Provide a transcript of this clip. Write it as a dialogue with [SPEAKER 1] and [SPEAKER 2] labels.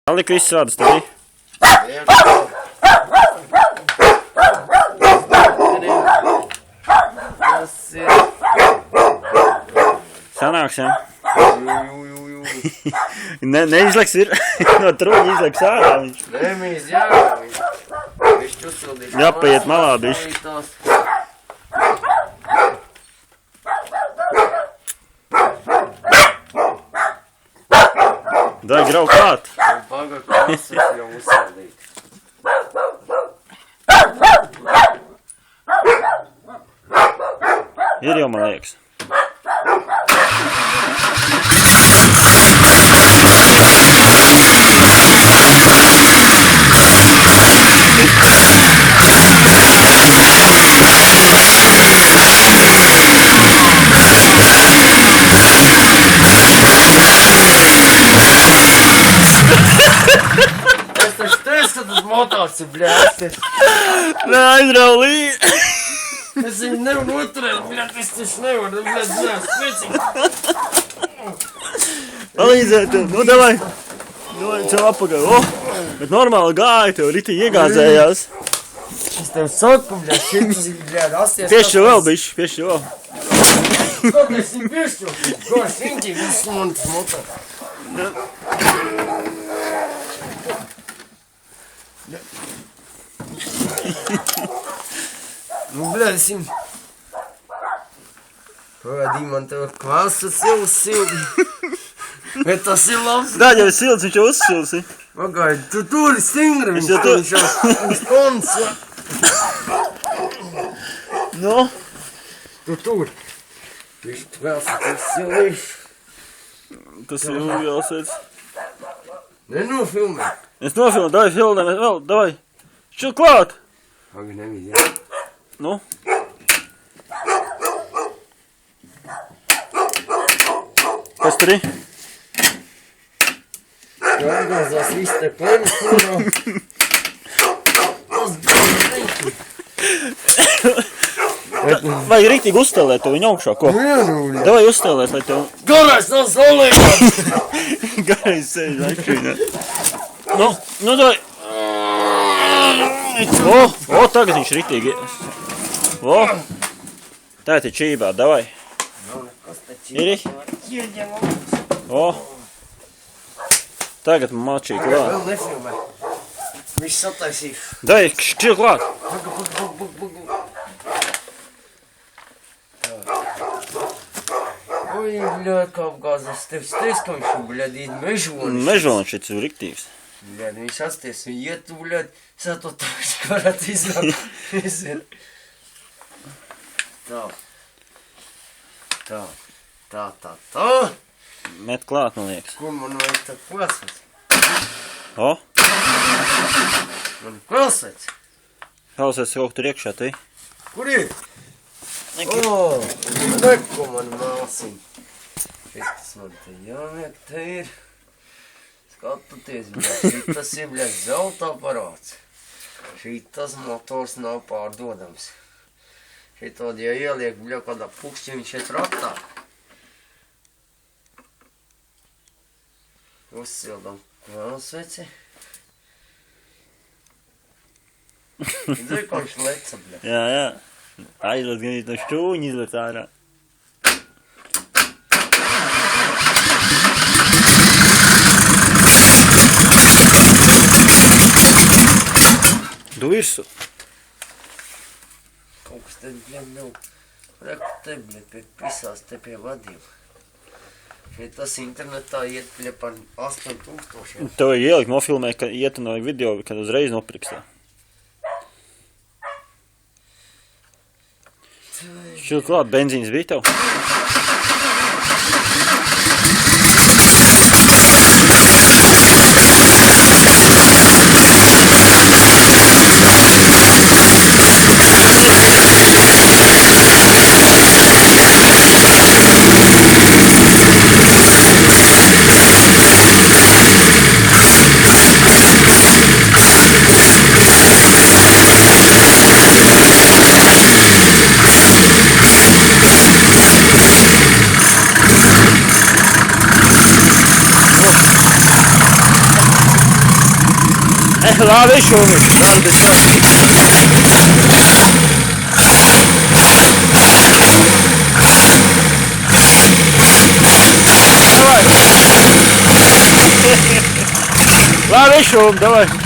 [SPEAKER 1] Palik viss vārds tev. Sanāks, jā? Neizleks ir. No truņa izleks ārā viņš.
[SPEAKER 2] Nemīs, jā. Viņš uzsildīs.
[SPEAKER 1] Jāpaiet malā bišķi. Dai grau klāt.
[SPEAKER 2] Paga klases jau uzsildīt.
[SPEAKER 1] Ir jau, man liekas.
[SPEAKER 2] Es taču teicu, ka tas motors ir bļāsties.
[SPEAKER 1] Nē, aizraulī.
[SPEAKER 2] Es viņu nevaru noturēt, bļāt, es taču nevaru, bļāt, zinās, spēcīgi.
[SPEAKER 1] Palīdzēt tev, nu davai. Davai, cev apakaļ. O, bet normāli gāja tev, riti iegāzējās.
[SPEAKER 2] Es tev saku, bļāt, šitas ir, bļāt, asties.
[SPEAKER 1] Piešķi vēl, bišķi, piešķi vēl.
[SPEAKER 2] Skaties, ir piešķi. Goši, viņi visu man tas motors. Nu, bļāt, es viņu... Pavadīju man tev kvāsas jau sildi. Bet tas ir labs.
[SPEAKER 1] Daļa jau silds, viņš jau uzsilsi.
[SPEAKER 2] Pagaid, tu turi stingri,
[SPEAKER 1] Es jau tu-
[SPEAKER 2] viņš jau uz konts.
[SPEAKER 1] Nu?
[SPEAKER 2] Tu turi. Viņš kvāsas ir sildīši.
[SPEAKER 1] Tas ir jāsēc.
[SPEAKER 2] Nenofilmē.
[SPEAKER 1] Es nofilmu, davai filmē, vēl, davai. Šķil klāt.
[SPEAKER 2] Pagaid, nevid, jā.
[SPEAKER 1] Nu? Kas tur ir?
[SPEAKER 2] Tu atgāzās visu te plēmas kurā.
[SPEAKER 1] Vajag rīktīgi uzstelēt to viņu augšā, ko?
[SPEAKER 2] Vienūļi.
[SPEAKER 1] Davai uzstelēt, lai tev
[SPEAKER 2] Garais nav saulīgās.
[SPEAKER 1] garais sēž akšķīnē. Nu davai. O, tagad viņš rīktīgi. O, tā ir čībā, davai. Ir? O, tagad mačī klāt.
[SPEAKER 2] Vēl nefilmē. Viņš sataisīs.
[SPEAKER 1] Davai, šķil klāt.
[SPEAKER 2] Oi, bļāt, kā apgāzās. Tev sties, ka viņš, bļāt, ir mežonis.
[SPEAKER 1] Mežons šits ir riktīgs.
[SPEAKER 2] Bļāt, viņš asties un iet, bļāt, sato tā, viņš varētu izrāt. Tā.
[SPEAKER 1] Met klāt, man liekas.
[SPEAKER 2] Kur man vajag tā kvāsas?
[SPEAKER 1] O,
[SPEAKER 2] Man kvāsats.
[SPEAKER 1] klausēs kaut tur iekšā, tai.
[SPEAKER 2] Kur ir? O, neko man māsiņ. Šitas man te jāniek, te ir. Skatoties, bļāt, šitas ir, bļāt, zelta aparāts. Šitas motors nav pārdodams. Šitod, ja ieliek, bļāt, kādā pukšķi viņš šeit ratā. Uzsildam kvāsveci. Zinu, ko viņš leca, bļāt.
[SPEAKER 1] Jā. Aizlēt gan no šķūņa izlēt ārā. Du virsu.
[SPEAKER 2] Kaut kas te, bļāt, nav. Reku te, bļāt, pie pisās te pie vadiem. Šeit tas internetā iet, bļāt, par 8000.
[SPEAKER 1] Tev vajag ielikt nofilmē, ka ietunoja video, kad uzreiz nopirkstā. Šķil klāt, benzīns bija tev? Lavi šumi. Давай. Lavi šumi, давай.